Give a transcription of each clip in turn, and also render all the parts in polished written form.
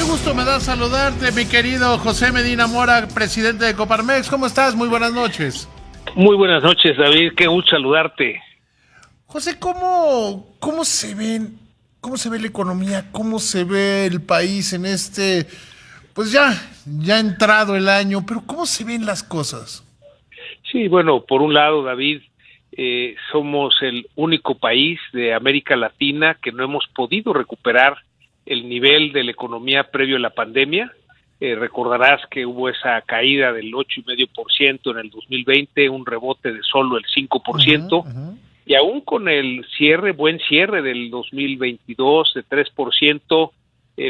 gusto me da saludarte, mi querido José Medina Mora, presidente de Coparmex. ¿Cómo estás? Muy buenas noches. Muy buenas noches, David. Qué gusto saludarte. José, ¿cómo se ve la economía? ¿Cómo se ve el país en pues ya ha entrado el año, pero cómo se ven las cosas? Sí, bueno, por un lado, David, somos el único país de América Latina que no hemos podido recuperar el nivel de la economía previo a la pandemia. Recordarás que hubo esa caída del 8,5% en el 2020, un rebote de solo el 5%, y aún con el buen cierre del 2022 de 3%,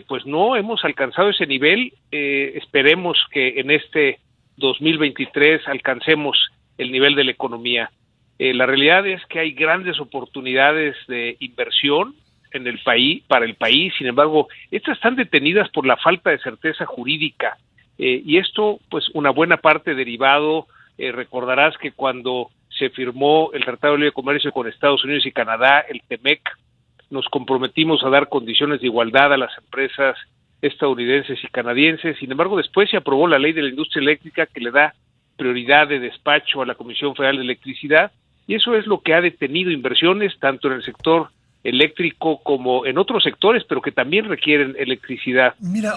pues no hemos alcanzado ese nivel. Esperemos que en este 2023 alcancemos el nivel de la economía. La realidad es que hay grandes oportunidades de inversión en el país, para el país. Sin embargo, estas están detenidas por la falta de certeza jurídica, y esto, pues, una buena parte derivado, recordarás que cuando se firmó el Tratado de Libre Comercio con Estados Unidos y Canadá, el TEMEC, nos comprometimos a dar condiciones de igualdad a las empresas estadounidenses y canadienses. Sin embargo, después se aprobó la Ley de la Industria Eléctrica, que le da prioridad de despacho a la Comisión Federal de Electricidad, y eso es lo que ha detenido inversiones tanto en el sector eléctrico como en otros sectores, pero que también requieren electricidad. Mira,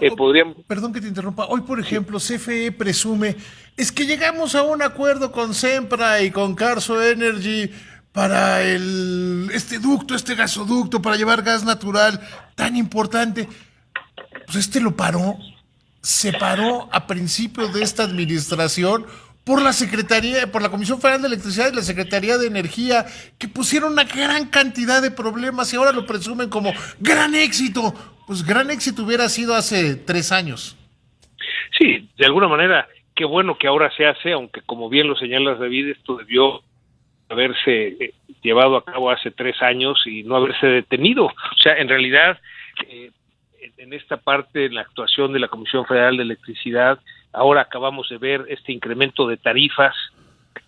perdón que te interrumpa. Hoy, por ejemplo, CFE presume, es que llegamos a un acuerdo con Sempra y con Carso Energy para este gasoducto para llevar gas natural tan importante. Pues se paró a principios de esta administración por la Comisión Federal de Electricidad y la Secretaría de Energía, que pusieron una gran cantidad de problemas y ahora lo presumen como gran éxito. Pues gran éxito hubiera sido hace 3 años. Sí, de alguna manera, qué bueno que ahora se hace, aunque como bien lo señalas, David, esto debió haberse llevado a cabo hace 3 años y no haberse detenido. O sea, en realidad, en esta parte, en la actuación de la Comisión Federal de Electricidad, ahora acabamos de ver este incremento de tarifas,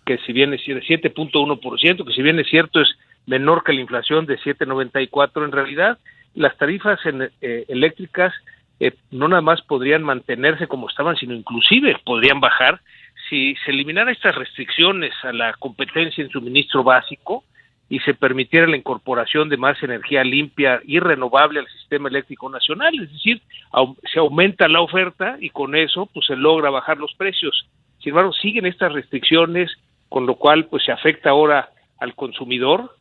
que si bien es de 7.1%, que si bien es cierto es menor que la inflación de 7.94%, en realidad las tarifas eléctricas no nada más podrían mantenerse como estaban, sino inclusive podrían bajar si se eliminaran estas restricciones a la competencia en suministro básico y se permitiera la incorporación de más energía limpia y renovable al sistema eléctrico nacional. Es decir, se aumenta la oferta y con eso pues se logra bajar los precios. Sin embargo, siguen estas restricciones, con lo cual pues se afecta ahora al consumidor,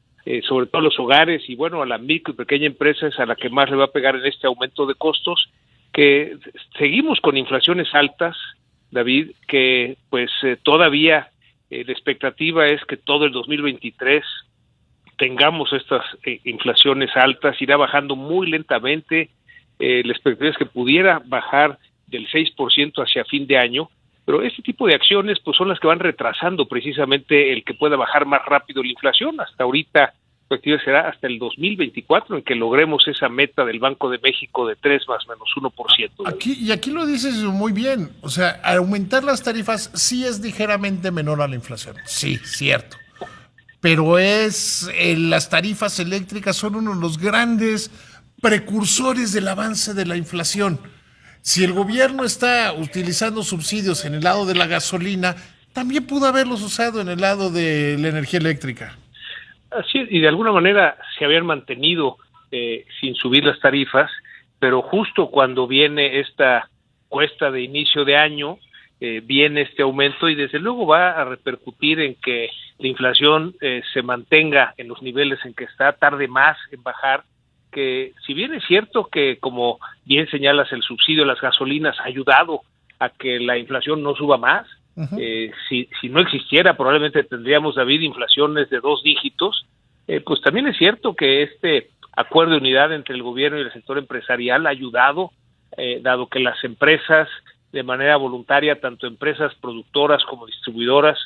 sobre todo a los hogares y bueno, a la micro y pequeña empresa es a la que más le va a pegar en este aumento de costos, que seguimos con inflaciones altas, David, que pues todavía la expectativa es que todo el 2023 tengamos estas inflaciones altas, irá bajando muy lentamente. La expectativa es que pudiera bajar del 6% hacia fin de año, pero este tipo de acciones pues son las que van retrasando precisamente el que pueda bajar más rápido la inflación. Hasta ahorita la expectativa será hasta el 2024 en que logremos esa meta del Banco de México de 3 más menos 1%. Aquí lo dices muy bien, o sea, aumentar las tarifas sí es ligeramente menor a la inflación, sí, cierto. Pero las tarifas eléctricas son uno de los grandes precursores del avance de la inflación. Si el gobierno está utilizando subsidios en el lado de la gasolina, también pudo haberlos usado en el lado de la energía eléctrica. Así es, y de alguna manera se habían mantenido sin subir las tarifas, pero justo cuando viene esta cuesta de inicio de año, viene este aumento y desde luego va a repercutir en que la inflación se mantenga en los niveles en que está, tarde más en bajar, que si bien es cierto que, como bien señalas, el subsidio a las gasolinas ha ayudado a que la inflación no suba más. Si no existiera, probablemente tendríamos, David, inflaciones de 2 dígitos, pues también es cierto que este acuerdo de unidad entre el gobierno y el sector empresarial ha ayudado, dado que las empresas, de manera voluntaria, tanto empresas productoras como distribuidoras,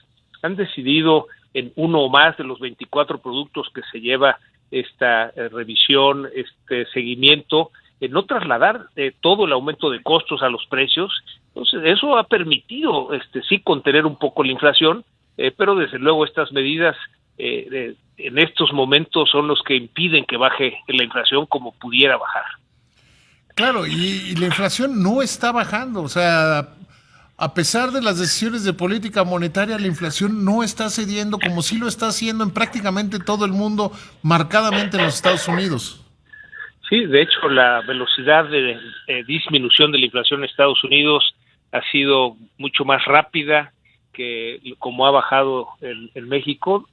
han decidido en uno o más de los 24 productos que se lleva esta revisión, este seguimiento, no trasladar todo el aumento de costos a los precios. Entonces, eso ha permitido sí contener un poco la inflación, pero desde luego estas medidas en estos momentos son los que impiden que baje la inflación como pudiera bajar. Claro, y la inflación no está bajando, o sea, a pesar de las decisiones de política monetaria, la inflación no está cediendo como sí lo está haciendo en prácticamente todo el mundo, marcadamente en los Estados Unidos. Sí, de hecho, la velocidad de disminución de la inflación en Estados Unidos ha sido mucho más rápida que como ha bajado en México.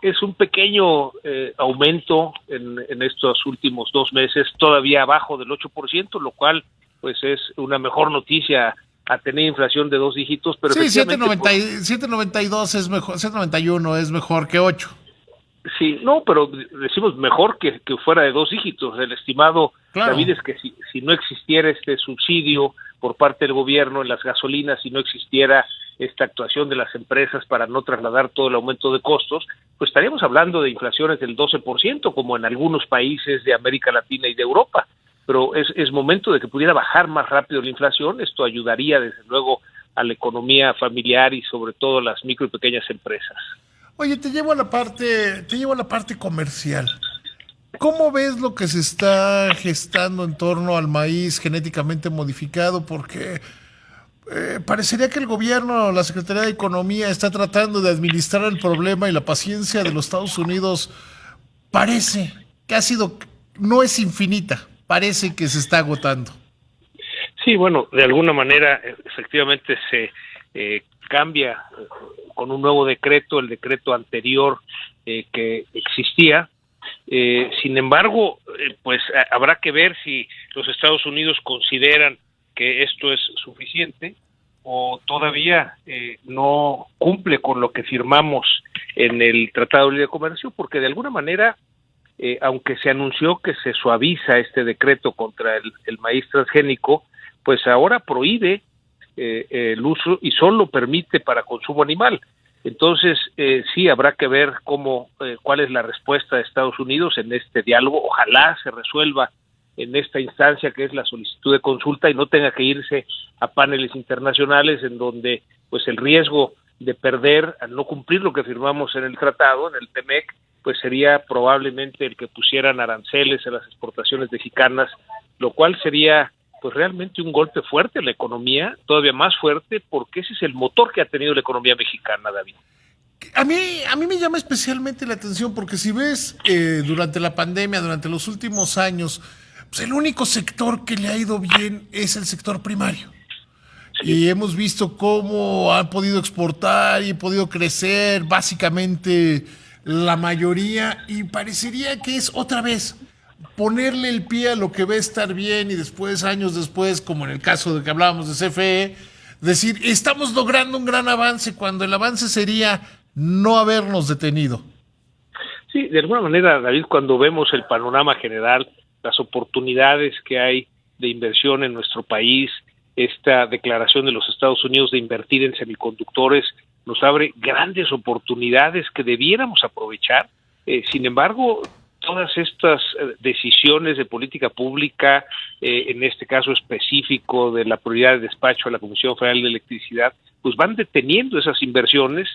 Es un pequeño aumento en estos últimos 2 meses, todavía abajo del 8%, lo cual pues es una mejor noticia a tener inflación de 2 dígitos, pero Sí, efectivamente... 7.92 es mejor, 7.91 es mejor que 8. Sí, no, pero decimos mejor que fuera de 2 dígitos. El estimado, Claro. David, es que si no existiera este subsidio por parte del gobierno en las gasolinas, si no existiera esta actuación de las empresas para no trasladar todo el aumento de costos, pues estaríamos hablando de inflaciones del 12%, como en algunos países de América Latina y de Europa. Pero es momento de que pudiera bajar más rápido la inflación. Esto ayudaría, desde luego, a la economía familiar y sobre todo a las micro y pequeñas empresas. Oye, te llevo a la parte comercial. ¿Cómo ves lo que se está gestando en torno al maíz genéticamente modificado? Porque parecería que el gobierno, la Secretaría de Economía, está tratando de administrar el problema y la paciencia de los Estados Unidos parece que no es infinita, parece que se está agotando. Sí, bueno, de alguna manera efectivamente se cambia con un nuevo decreto, el decreto anterior que existía. Sin embargo, pues habrá que ver si los Estados Unidos consideran que esto es suficiente o todavía no cumple con lo que firmamos en el Tratado de Libre Comercio, porque de alguna manera, aunque se anunció que se suaviza este decreto contra el maíz transgénico, pues ahora prohíbe el uso y solo permite para consumo animal. Entonces, sí habrá que ver cuál es la respuesta de Estados Unidos en este diálogo. Ojalá se resuelva en esta instancia, que es la solicitud de consulta, y no tenga que irse a paneles internacionales en donde pues el riesgo de perder al no cumplir lo que firmamos en el tratado, en el TEMEC, pues sería probablemente el que pusieran aranceles a las exportaciones mexicanas, lo cual sería pues realmente un golpe fuerte a la economía, todavía más fuerte, porque ese es el motor que ha tenido la economía mexicana, David. A mí me llama especialmente la atención porque si ves durante la pandemia, durante los últimos años, pues el único sector que le ha ido bien es el sector primario. Sí. Y hemos visto cómo han podido exportar y podido crecer básicamente la mayoría, y parecería que es otra vez ponerle el pie a lo que va a estar bien y después, años después, como en el caso de que hablábamos de CFE, decir, estamos logrando un gran avance cuando el avance sería no habernos detenido. Sí, de alguna manera, David, cuando vemos el panorama general, las oportunidades que hay de inversión en nuestro país, esta declaración de los Estados Unidos de invertir en semiconductores nos abre grandes oportunidades que debiéramos aprovechar. Sin embargo, todas estas decisiones de política pública, en este caso específico de la prioridad de despacho a la Comisión Federal de Electricidad, pues van deteniendo esas inversiones,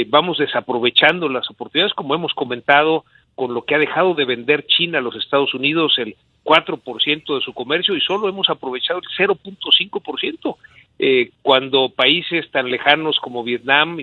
vamos desaprovechando las oportunidades, como hemos comentado, con lo que ha dejado de vender China a los Estados Unidos, el 4% de su comercio, y solo hemos aprovechado el 0.5%, cuando países tan lejanos como Vietnam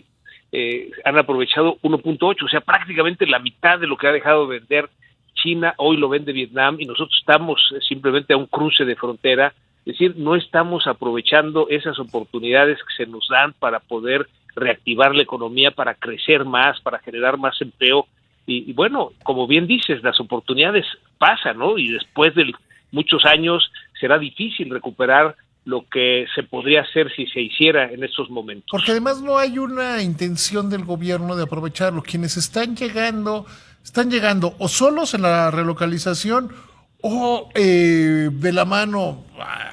han aprovechado 1.8%, o sea, prácticamente la mitad de lo que ha dejado de vender China, hoy lo vende Vietnam, y nosotros estamos simplemente a un cruce de frontera. Es decir, no estamos aprovechando esas oportunidades que se nos dan para poder reactivar la economía, para crecer más, para generar más empleo. Y bueno, como bien dices, las oportunidades pasan, ¿no? Y después de muchos años será difícil recuperar lo que se podría hacer si se hiciera en estos momentos. Porque además no hay una intención del gobierno de aprovecharlo. Quienes están llegando o solos en la relocalización o de la mano.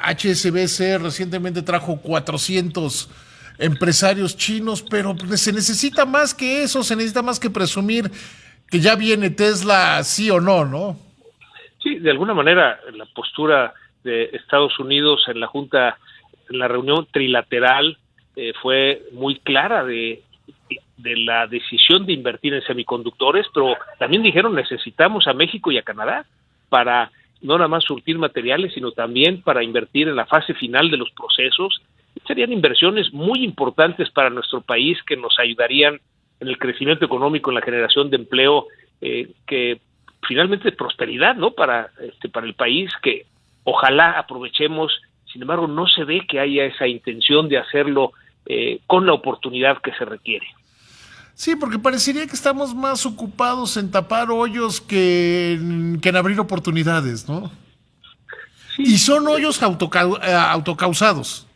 HSBC recientemente trajo 400 empresarios chinos, pero se necesita más que eso, se necesita más que presumir que ya viene Tesla, sí o no, ¿no? Sí, de alguna manera la postura de Estados Unidos en la Junta, en la reunión trilateral, fue muy clara de la decisión de invertir en semiconductores, pero también dijeron necesitamos a México y a Canadá para no nada más surtir materiales, sino también para invertir en la fase final de los procesos. Serían inversiones muy importantes para nuestro país que nos ayudarían en el crecimiento económico, en la generación de empleo, que finalmente es prosperidad, ¿no? Para el país, que ojalá aprovechemos. Sin embargo, no se ve que haya esa intención de hacerlo con la oportunidad que se requiere. Sí, porque parecería que estamos más ocupados en tapar hoyos que en abrir oportunidades, ¿no? Sí, y son hoyos autocausados.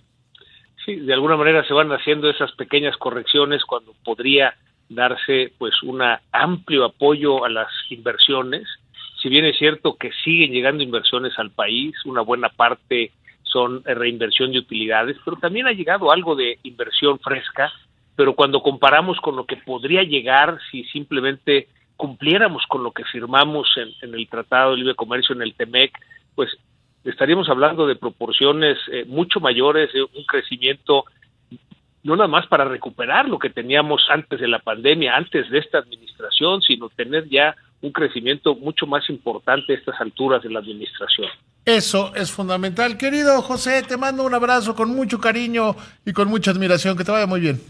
Sí, de alguna manera se van haciendo esas pequeñas correcciones cuando podría darse pues un amplio apoyo a las inversiones. Si bien es cierto que siguen llegando inversiones al país, una buena parte son reinversión de utilidades, pero también ha llegado algo de inversión fresca, pero cuando comparamos con lo que podría llegar si simplemente cumpliéramos con lo que firmamos en el Tratado de Libre Comercio, en el TEMEC, pues estaríamos hablando de proporciones mucho mayores, de un crecimiento no nada más para recuperar lo que teníamos antes de la pandemia, antes de esta administración, sino tener ya un crecimiento mucho más importante a estas alturas de la administración. Eso es fundamental. Querido José, te mando un abrazo con mucho cariño y con mucha admiración. Que te vaya muy bien.